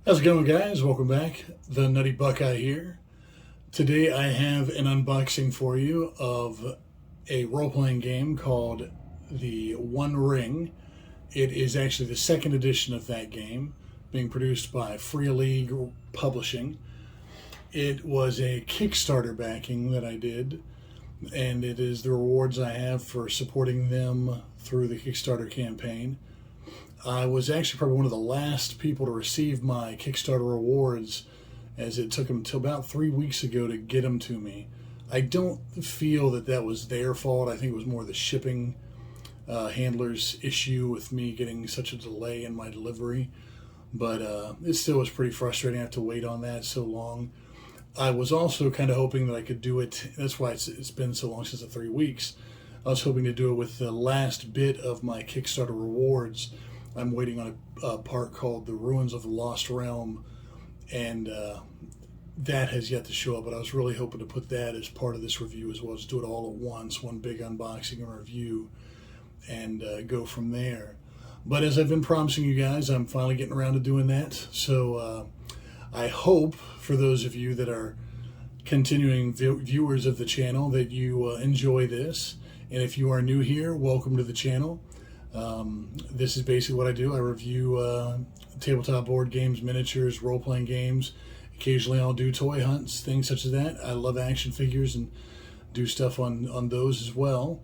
How's it going, guys? Welcome back. The Nutty Buckeye here. Today I have an unboxing for you of a role-playing game called The One Ring. It is actually the second edition of that game, being produced by Prologue Publishing. It was a Kickstarter backing that I did, and it is the rewards I have for supporting them through the Kickstarter campaign. I was actually probably one of the last people to receive my Kickstarter rewards, as it took them until about 3 weeks ago to get them to me. I don't feel that that was their fault. I think it was more the shipping handler's issue with me getting such a delay in my delivery. But it still was pretty frustrating to have to wait on that so long. I was also kind of hoping that I could do it. That's why it's been so long since the 3 weeks. I was hoping to do it with the last bit of my Kickstarter rewards. I'm waiting on a part called The Ruins of the Lost Realm, and that has yet to show up, but I was really hoping to put that as part of this review as well, just do it all at once, one big unboxing and review, and go from there. But as I've been promising you guys, I'm finally getting around to doing that, so I hope for those of you that are continuing viewers of the channel that you enjoy this, and if you are new here, welcome to the channel. This is basically what I do. I review tabletop board games, miniatures, role-playing games. Occasionally I'll do toy hunts, things such as that. I love action figures and do stuff on those as well.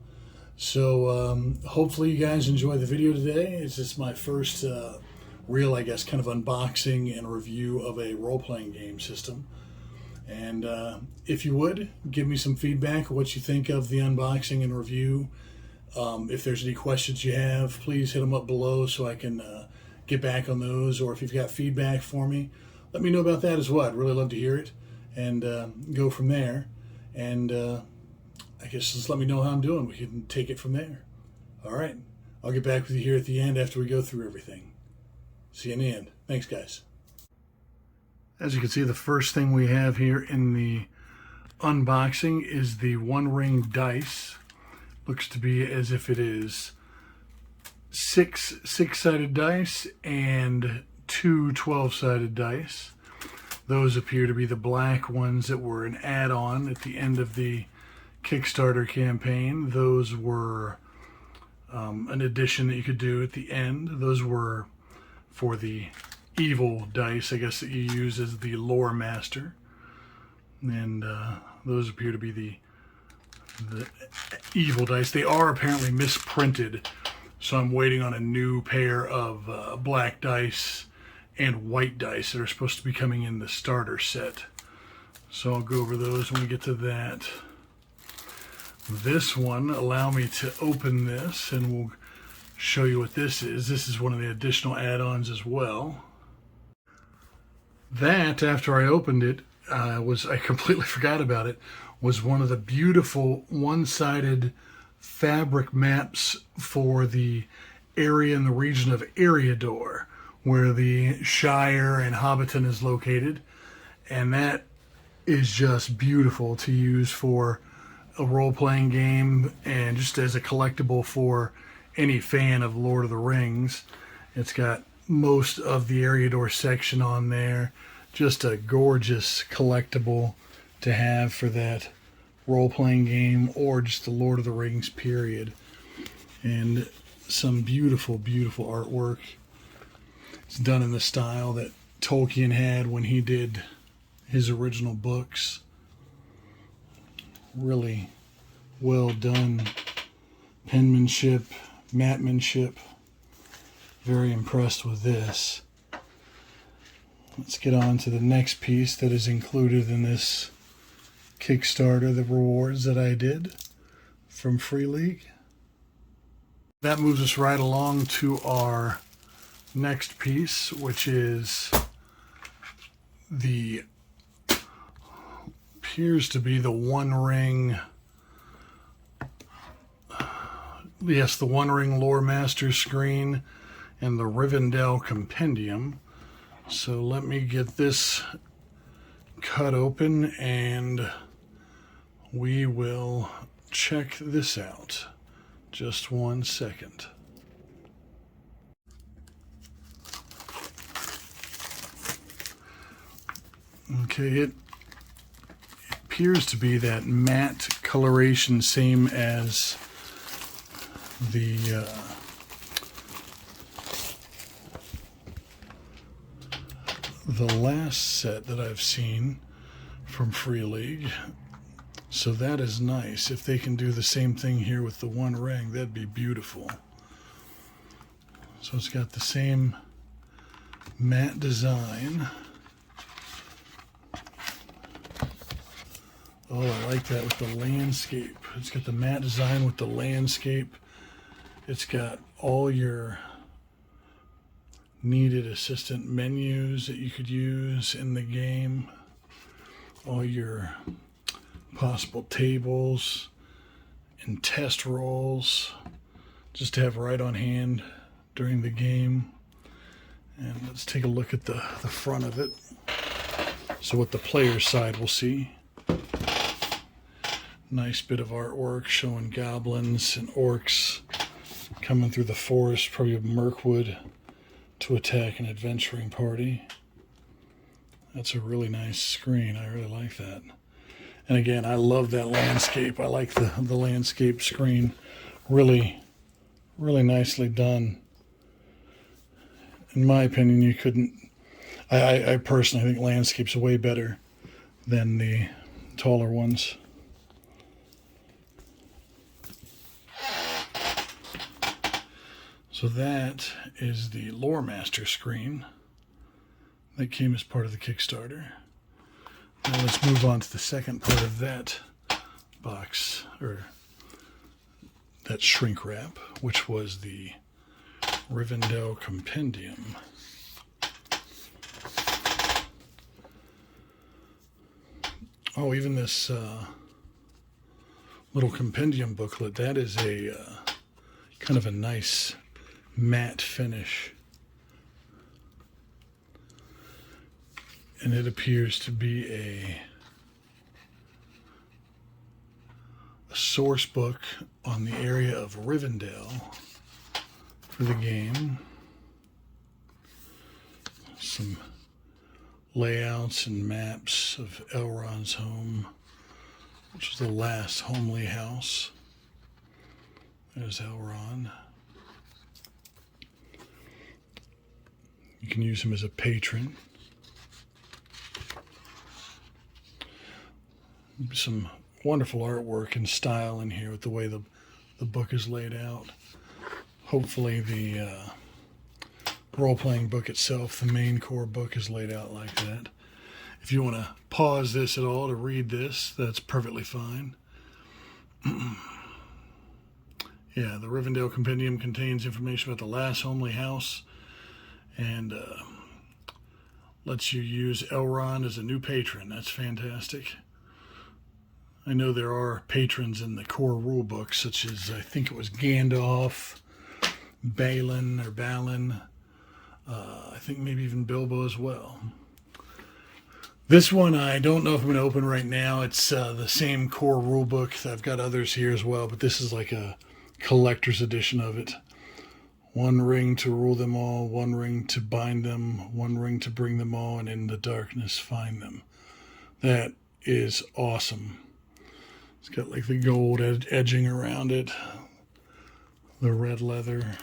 So hopefully you guys enjoy the video today. It's just my first real, I guess, kind of unboxing and review of a role-playing game system. And if you would, give me some feedback, what you think of the unboxing and review. If there's any questions you have, please hit them up below so I can get back on those. Or if you've got feedback for me, let me know about that as well. I'd really love to hear it and go from there. And I guess just let me know how I'm doing. We can take it from there. All right. I'll get back with you here at the end after we go through everything. See you in the end. Thanks, guys. As you can see, the first thing we have here in the unboxing is the One Ring dice. Looks to be as if it is six-sided dice and two 12-sided dice. Those appear to be the black ones that were an add-on at the end of the Kickstarter campaign. Those were an addition that you could do at the end. Those were for the evil dice, I guess, that you use as the lore master. And those appear to be the evil dice. They are apparently misprinted, so I'm waiting on a new pair of black dice and white dice that are supposed to be coming in the starter set. So I'll go over those when we get to that. This one, allow me to open this and we'll show you what this is. This is one of the additional add-ons as well. That, after I opened it, I completely forgot about it, was one of the beautiful one-sided fabric maps for the area in the region of Eriador, where the Shire and Hobbiton is located. And that is just beautiful to use for a role-playing game and just as a collectible for any fan of Lord of the Rings. It's got most of the Eriador section on there. Just a gorgeous collectible to have for that role-playing game or just the Lord of the Rings period. And some beautiful, beautiful artwork. It's done in the style that Tolkien had when he did his original books. Really well done penmanship, mapmanship. Very impressed with this. Let's get on to the next piece that is included in this Kickstarter, the rewards that I did from Free League. That moves us right along to our next piece, which is appears to be the One Ring, yes, the One Ring Lore Master screen and the Rivendell Compendium. So let me get this cut open and we will check this out. Just 1 second. Okay, it appears to be that matte coloration, same as the last set that I've seen from Free League. So that is nice. If they can do the same thing here with the One Ring, that'd be beautiful. So it's got the same matte design. Oh, I like that with the landscape. It's got the matte design with the landscape. It's got all your needed assistant menus that you could use in the game. All your possible tables and test rolls just to have right on hand during the game. And let's take a look at the front of it. So what the player's side will see. Nice bit of artwork showing goblins and orcs coming through the forest, probably of Mirkwood, to attack an adventuring party. That's a really nice screen. I really like that. And again, I love that landscape. I like the landscape screen. Really, really nicely done. In my opinion, you couldn't... I personally think landscape's way better than the taller ones. So that is the Lore Master screen that came as part of the Kickstarter. Now let's move on to the second part of that box, or that shrink wrap, which was the Rivendell Compendium. Oh, even this little compendium booklet, that is a kind of a nice matte finish. And it appears to be a source book on the area of Rivendell for the game. Some layouts and maps of Elrond's home, which is the last homely house. There's Elrond. You can use him as a patron. Some wonderful artwork and style in here with the way the book is laid out. Hopefully the role-playing book itself, the main core book, is laid out like that. If you want to pause this at all to read this, that's perfectly fine. Yeah, the Rivendell Compendium contains information about the last homely house and lets you use Elrond as a new patron. That's fantastic. I know there are patrons in the core rulebook, such as, I think it was Gandalf, Balin, I think maybe even Bilbo as well. This one I don't know if I'm going to open right now. It's the same core rulebook. I've got others here as well, but this is like a collector's edition of it. One ring to rule them all, one ring to bind them, one ring to bring them all, and in the darkness find them. That is awesome. It's got like the gold edging around it, the red leather.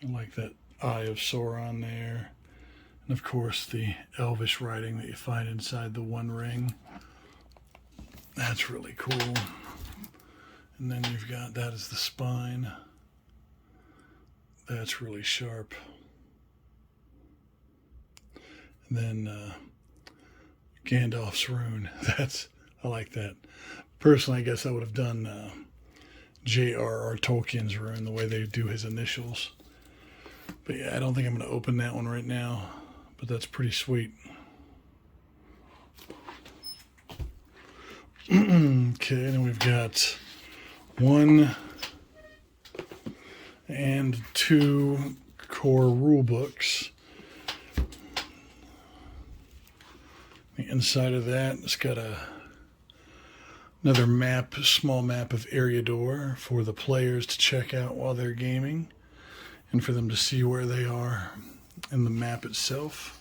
I like that Eye of Sauron there. And of course the elvish writing that you find inside the One Ring. That's really cool. And then you've got that as the spine. That's really sharp. And then Gandalf's rune. I like that. Personally, I guess I would have done J.R.R. Tolkien's rune, the way they do his initials. But yeah, I don't think I'm going to open that one right now. But that's pretty sweet. Okay, then we've got 1 and 2 core rule books. The inside of that, it's got another map, small map of Eriador for the players to check out while they're gaming, and for them to see where they are and the map itself.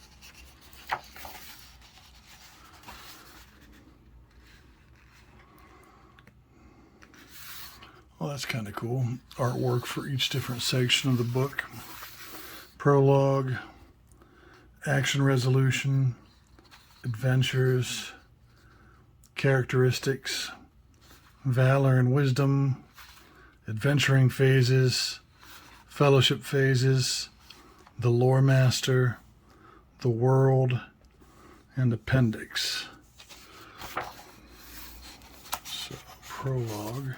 Well, that's kind of cool. Artwork for each different section of the book. Prologue, action resolution, adventures, characteristics, valor and wisdom, adventuring phases, fellowship phases, the lore master, the world, and appendix. So, prologue.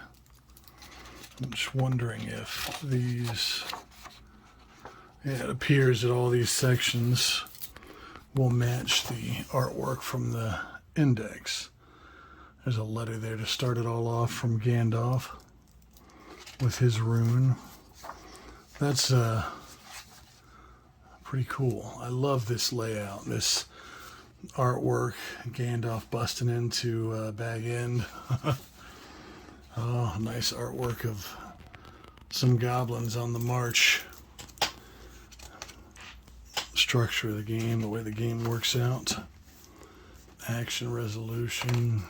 I'm just wondering if these, it appears that all these sections will match the artwork from the index. There's a letter there to start it all off from Gandalf with his rune. That's pretty cool. I love this layout, this artwork. Gandalf busting into Bag End. Oh, nice artwork of some goblins on the march. Structure of the game, the way the game works out. Action resolution.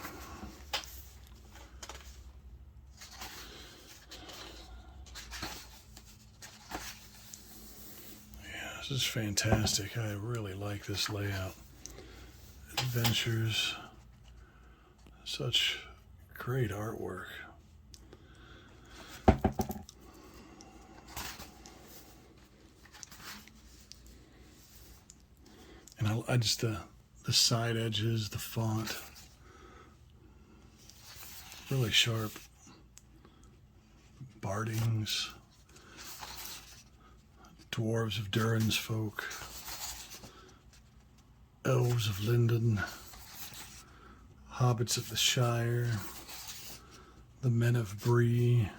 Yeah, this is fantastic. I really like this layout. Adventures. Such great artwork. And I just, the side edges, the font, really sharp. Bardings, dwarves of Durin's folk, elves of Linden, hobbits of the Shire, the men of Bree,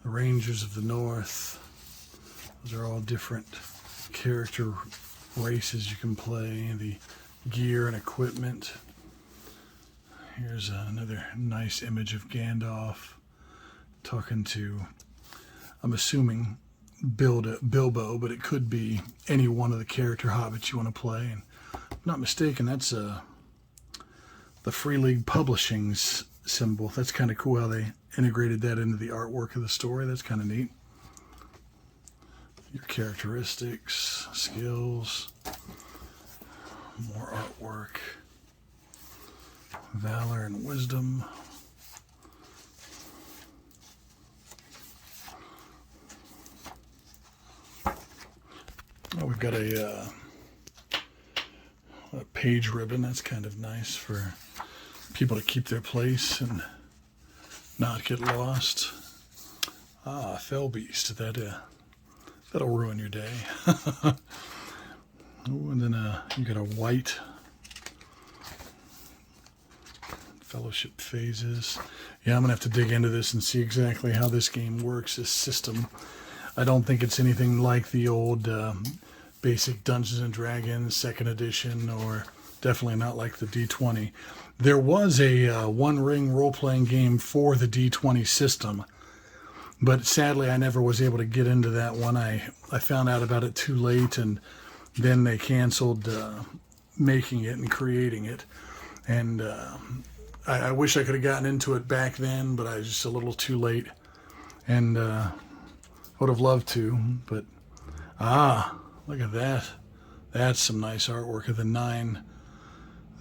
the rangers of the North. Those are all different character races you can play, the gear and equipment. Here's another nice image of Gandalf talking to, I'm assuming, Bilbo, but it could be any one of the character hobbits you want to play. And if I'm not mistaken, that's the Free League Publishing's symbol. That's kind of cool how they integrated that into the artwork of the story. That's kind of neat. Your characteristics, skills, more artwork, valor and wisdom. Oh, we've got a page ribbon. That's kind of nice for people to keep their place and not get lost. Ah, Fell Beast. That'll ruin your day. Oh, and then you got a white fellowship phases. Yeah, I'm gonna have to dig into this and see exactly how this game works, this system. I don't think it's anything like the old basic Dungeons and Dragons 2nd edition, or definitely not like the D20. There was a One Ring role-playing game for the D20 system, but sadly I never was able to get into that one. I found out about it too late, and then they canceled making it and creating it. And I wish I could have gotten into it back then, but I was just a little too late. And would have loved to, but look at that. That's some nice artwork of the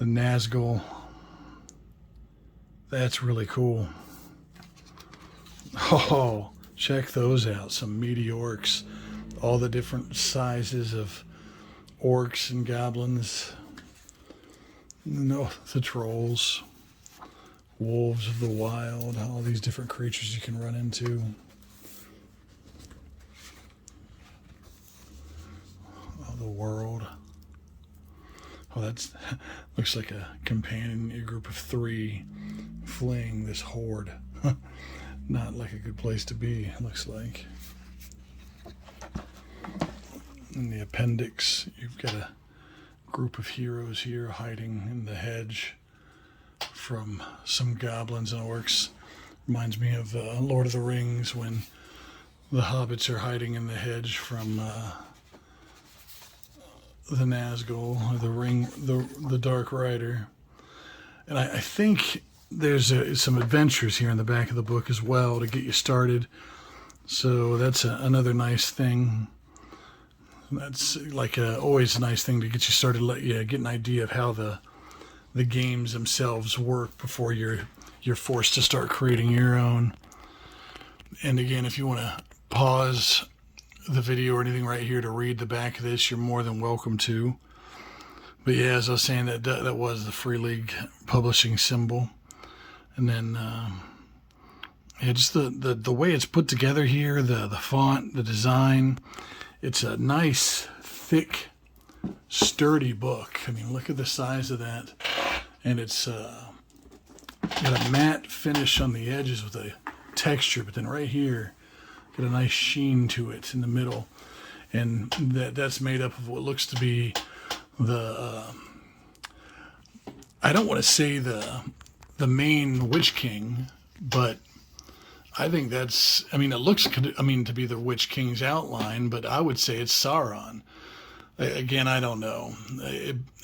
Nazgul. That's really cool. Oh, check those out. Some meaty orcs. All the different sizes of orcs and goblins. No, the trolls. Wolves of the wild. All these different creatures you can run into. Oh, the world. Oh, that's looks like a companion, a group of 3 fleeing this horde. Not like a good place to be, it looks like. In the appendix, you've got a group of heroes here hiding in the hedge from some goblins and orcs. Reminds me of Lord of the Rings when the hobbits are hiding in the hedge from the Nazgul, or the ring, the Dark Rider. And I think there's some adventures here in the back of the book as well to get you started. So that's another nice thing. That's like always a nice thing to get you started, let you get an idea of how the games themselves work before you're forced to start creating your own. And again, if you want to pause the video or anything right here to read the back of this, you're more than welcome to. But yeah, as I was saying, that was the Free League publishing symbol. And then yeah, just the way it's put together here, the font, the design. It's a nice, thick, sturdy book. I mean, look at the size of that. And it's got a matte finish on the edges with a texture, but then right here, got a nice sheen to it in the middle. And that's made up of what looks to be the, I don't want to say the main Witch King, but I think that's, I mean, it looks, I mean, to be the Witch King's outline, but I would say it's Sauron. Again, I don't know.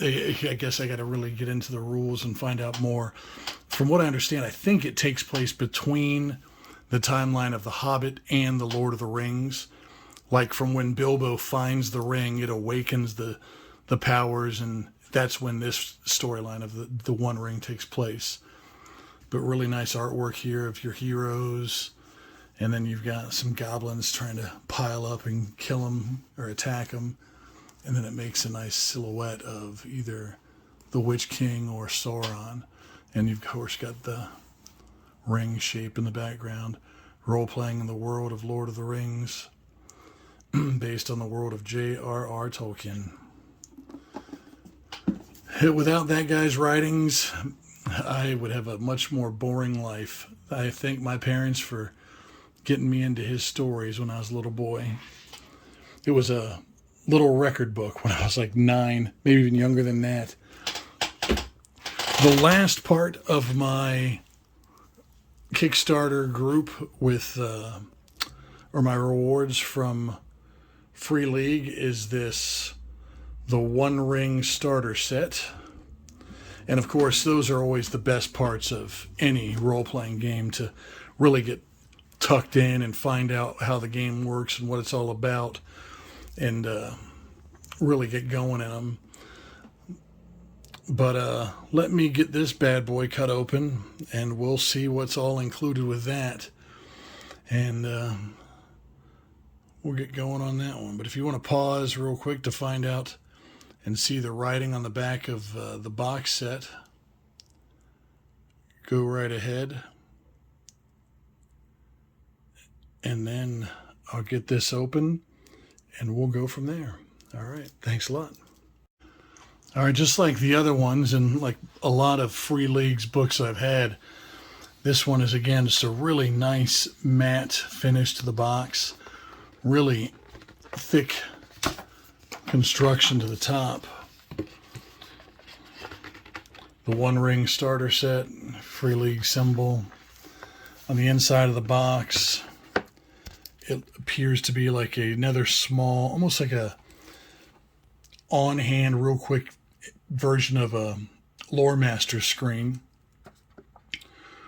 I guess I got to really get into the rules and find out more. From what I understand, I think it takes place between the timeline of The Hobbit and The Lord of the Rings. Like from when Bilbo finds the ring, it awakens the powers, and that's when this storyline of the One Ring takes place. But really nice artwork here of your heroes. And then you've got some goblins trying to pile up and kill them or attack them. And then it makes a nice silhouette of either the Witch King or Sauron. And you've, of course, got the ring shape in the background. Role-playing in the world of Lord of the Rings, based on the world of J.R.R. Tolkien. Without that guy's writings, I would have a much more boring life. I thank my parents for getting me into his stories when I was a little boy. It was a little record book when I was like 9, maybe even younger than that. The last part of my Kickstarter group with, or my rewards from Free League is the One Ring starter set. And of course, those are always the best parts of any role-playing game, to really get tucked in and find out how the game works and what it's all about, and really get going in them. But let me get this bad boy cut open, and we'll see what's all included with that. And we'll get going on that one. But if you want to pause real quick to find out and see the writing on the back of the box set, go right ahead. And then I'll get this open and we'll go from there. All right, thanks a lot. All right, just like the other ones and like a lot of Free League's books I've had, this one is, again, just a really nice matte finish to the box. Really thick construction to the top. The One Ring starter set, Free League symbol. On the inside of the box, it appears to be like another small, almost like a on-hand, real quick version of a Lore Master screen,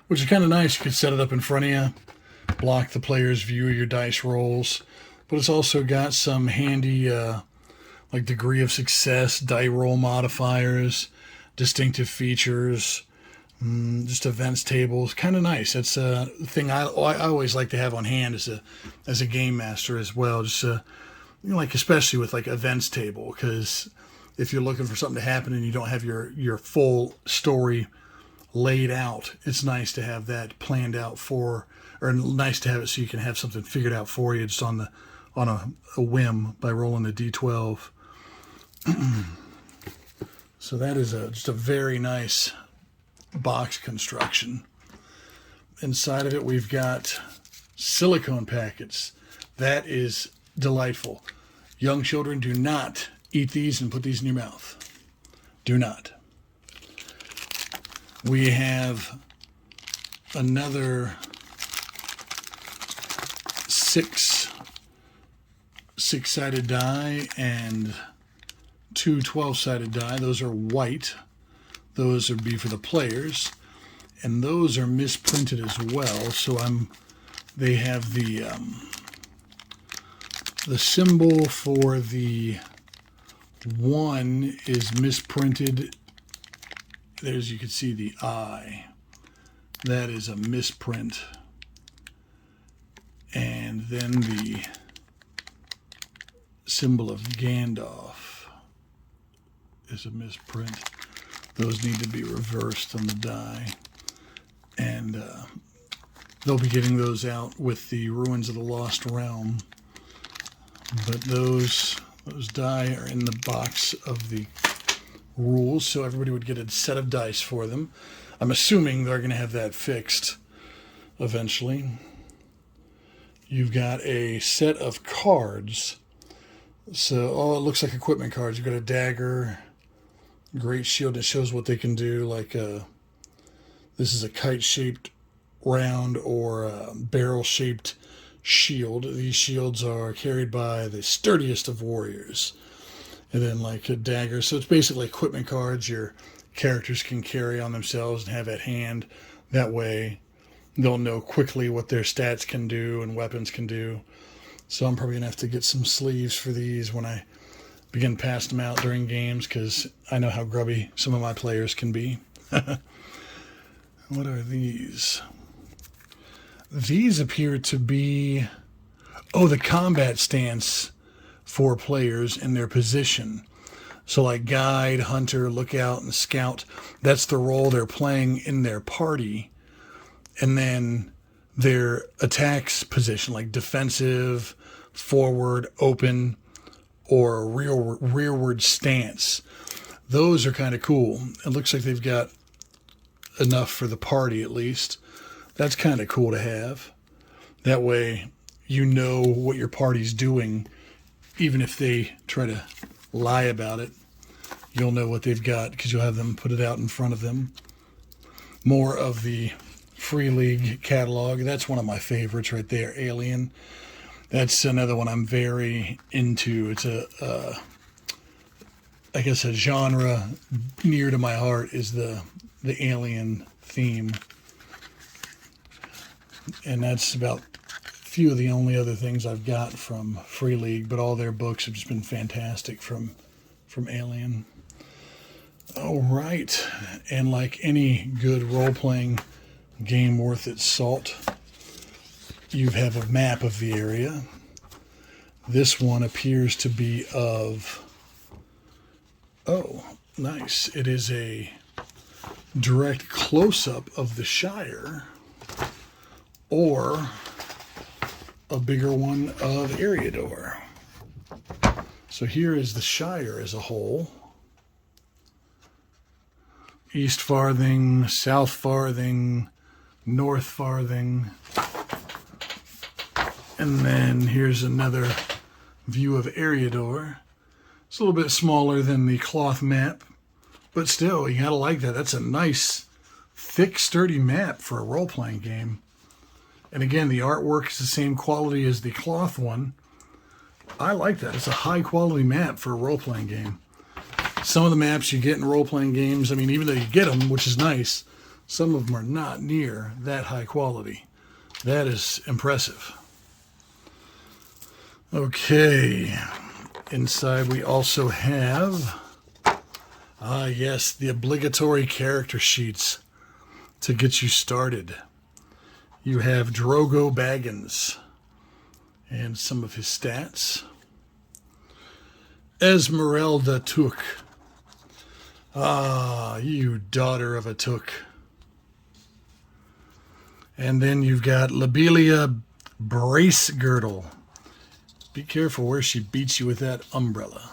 which is kind of nice. You could set it up in front of you, block the player's view of your dice rolls, but it's also got some handy like degree of success, die roll modifiers, distinctive features, just events tables. Kind of nice. That's a thing I always like to have on hand as a game master as well. Just like, especially with like events table, because if you're looking for something to happen and you don't have your full story laid out, it's nice to have that planned out for, or nice to have it so you can have something figured out for you just on a whim by rolling the D12. So that is just a very nice box construction. Inside of it, we've got silicone packets. That is delightful. Young children, do not eat these and put these in your mouth. Do not. We have another six-sided die and two 12-sided die. Those are white. Those would be for the players. And those are misprinted as well. So they have the symbol for the 1 is misprinted. There's, you can see the I. That is a misprint. And then the symbol of Gandalf is a misprint. Those need to be reversed on the die. And they'll be getting those out with the Ruins of the Lost Realm. But those die are in the box of the rules, so everybody would get a set of dice for them. I'm assuming they're going to have that fixed eventually. You've got a set of cards. So, it looks like equipment cards. You've got a dagger, great shield. It shows what they can do. Like this is a kite-shaped round or a barrel-shaped shield. These shields are carried by the sturdiest of warriors. And then like a dagger. So it's basically equipment cards your characters can carry on themselves and have at hand. That way they'll know quickly what their stats can do and weapons can do. So I'm probably going to have to get some sleeves for these when I begin passing them out during games, because I know how grubby some of my players can be. What are these? These appear to be, the combat stance for players in their position. So like guide, hunter, lookout, and scout, that's the role they're playing in their party. And then their attacks position, like defensive, forward, open, or rearward stance. Those are kind of cool. It looks like they've got enough for the party at least. That's kind of cool to have. That way you know what your party's doing. Even if they try to lie about it, you'll know what they've got because you'll have them put it out in front of them. More of the Free League catalog. That's one of my favorites right there, Alien. That's another one I'm very into. It's I guess a genre near to my heart is the Alien theme. And that's about a few of the only other things I've got from Free League, but all their books have just been fantastic from Alien. All right. And like any good role-playing game worth its salt, you have a map of the area. This one appears to be of... Oh, nice. It is a direct close-up of the Shire, or a bigger one of Eriador. So here is the Shire as a whole. East Farthing, South Farthing, North Farthing. And then here's another view of Eriador. It's a little bit smaller than the cloth map, but still, you gotta like that. That's a nice, thick, sturdy map for a role-playing game. And again, the artwork is the same quality as the cloth one. I like that. It's a high-quality map for a role-playing game. Some of the maps you get in role-playing games, I mean, even though you get them, which is nice, some of them are not near that high quality. That is impressive. Okay. Inside we also have, yes, the obligatory character sheets to get you started. You have Drogo Baggins and some of his stats. Esmeralda Took. You daughter of a Took. And then you've got Lobelia Bracegirdle. Be careful where she beats you with that umbrella.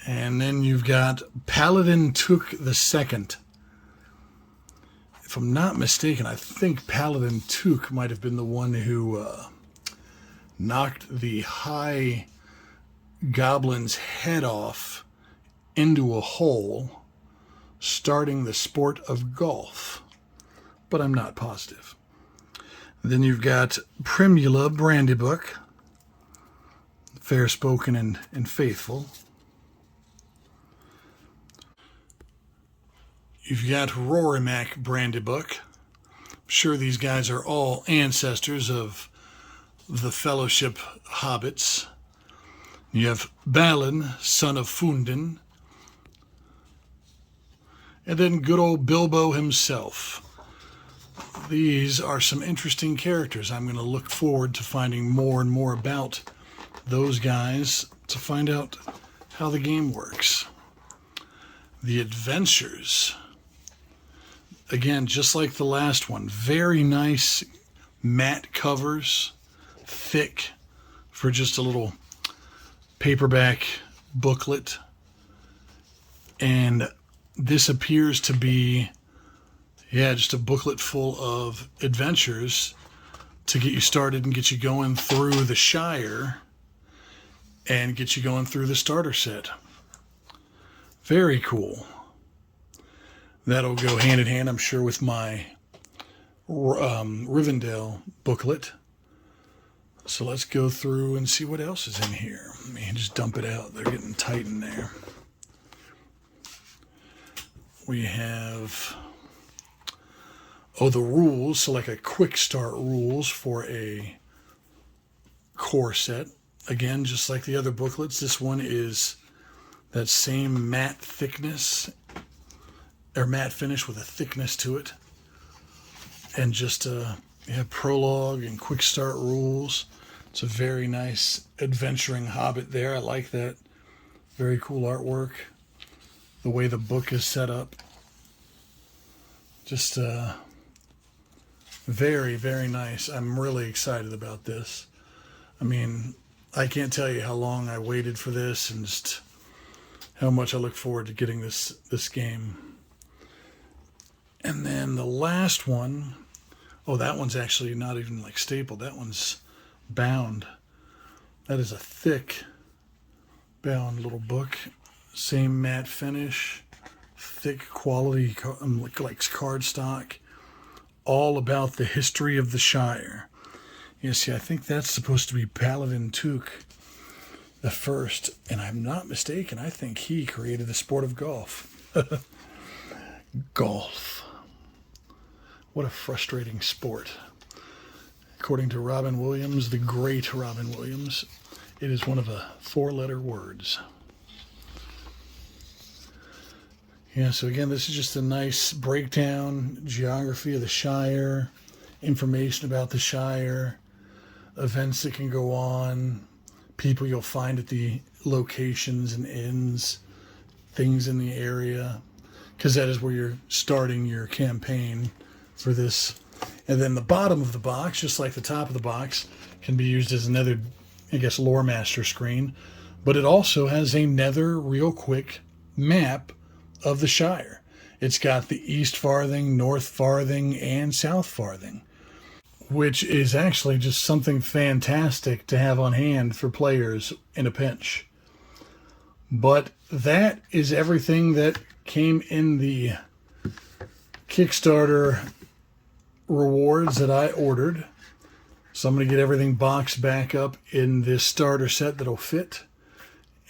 And then you've got Paladin Took the Second. If I'm not mistaken, I think Paladin Took might have been the one who knocked the high goblin's head off into a hole, starting the sport of golf. But I'm not positive. Then you've got Primula Brandybuck, fair-spoken and faithful. You've got Rorimac Brandybuck. I'm sure these guys are all ancestors of the Fellowship Hobbits. You have Balin, son of Fundin. And then good old Bilbo himself. These are some interesting characters. I'm going to look forward to finding more and more about those guys to find out how the game works. The Adventures. Again, just like the last one, very nice matte covers, thick for just a little paperback booklet. And this appears to be, just a booklet full of adventures to get you started and get you going through the Shire and get you going through the starter set. Very cool. That'll go hand in hand, I'm sure, with my Rivendell booklet. So let's go through and see what else is in here. Let me just dump it out. They're getting tight in there. We have, the rules. So like a quick start rules for a core set. Again, just like the other booklets, this one is that same matte thickness, or matte finish with a thickness to it. And just you have prologue and quick start rules. It's a very nice adventuring hobbit there. I like that. Very cool artwork. The way the book is set up. Just very, very nice. I'm really excited about this. I mean, I can't tell you how long I waited for this and just how much I look forward to getting this game. And then the last one, that one's actually not even like stapled. That one's bound. That is a thick bound little book. Same matte finish, thick quality, like cardstock. All about the history of the Shire. You see, I think that's supposed to be Paladin Took the first, and I'm not mistaken. I think he created the sport of golf. Golf. What a frustrating sport. According to Robin Williams, the great Robin Williams, it is one of the 4-letter words. Yeah, so again, this is just a nice breakdown, geography of the Shire, information about the Shire, events that can go on, people you'll find at the locations and inns, things in the area, because that is where you're starting your campaign for this. And then the bottom of the box, just like the top of the box, can be used as another, lore master screen, but it also has another real quick map of the Shire. It's got the East Farthing, North Farthing, and South Farthing, which is actually just something fantastic to have on hand for players in a pinch. But that is everything that came in the Kickstarter rewards that I ordered. So I'm going to get everything boxed back up in this starter set that'll fit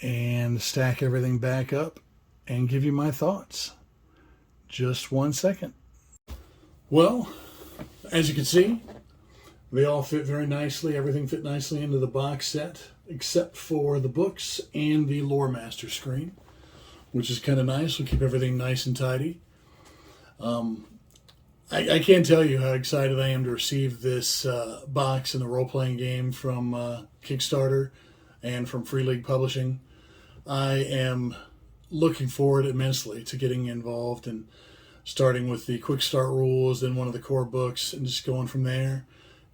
and stack everything back up and give you my thoughts. Just 1 second. Well, as you can see, they all fit very nicely. Everything fit nicely into the box set, except for the books and the Lore Master screen, which is kind of nice. We'll keep everything nice and tidy. I can't tell you how excited I am to receive this box and the role-playing game from Kickstarter and from Free League Publishing. I am looking forward immensely to getting involved and starting with the quick start rules, then one of the core books, and just going from there.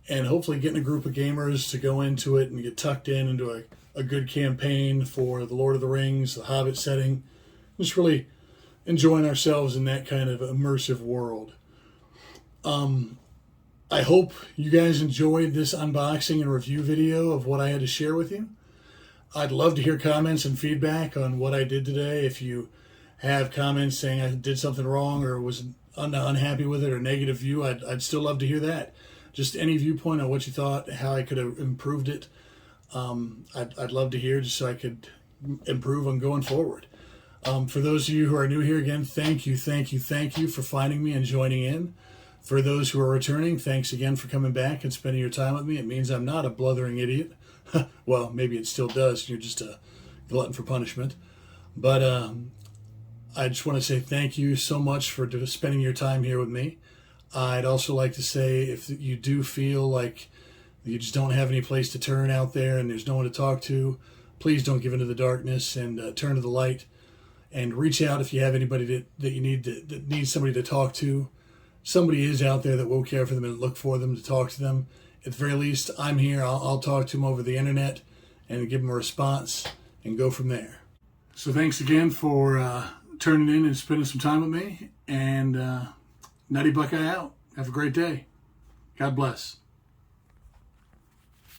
And hopefully getting a group of gamers to go into it and get tucked in into a good campaign for the Lord of the Rings, the Hobbit setting. Just really enjoying ourselves in that kind of immersive world. I hope you guys enjoyed this unboxing and review video of what I had to share with you. I'd love to hear comments and feedback on what I did today. If you have comments saying I did something wrong or was unhappy with it or negative view, I'd still love to hear that. Just any viewpoint on what you thought, how I could have improved it. I'd love to hear, just so I could improve on going forward. For those of you who are new here, again, thank you for finding me and joining in. For those who are returning, thanks again for coming back and spending your time with me. It means I'm not a blithering idiot. Well, maybe it still does. You're just a glutton for punishment. But I just want to say thank you so much for spending your time here with me. I'd also like to say, if you do feel like you just don't have any place to turn out there and there's no one to talk to, please don't give into the darkness and turn to the light. And reach out if you have anybody that you need that needs somebody to talk to. Somebody is out there that will care for them and look for them to talk to them. At the very least, I'm here. I'll talk to them over the internet and give them a response and go from there. So thanks again for turning in and spending some time with me. And Nutty Buckeye out. Have a great day. God bless.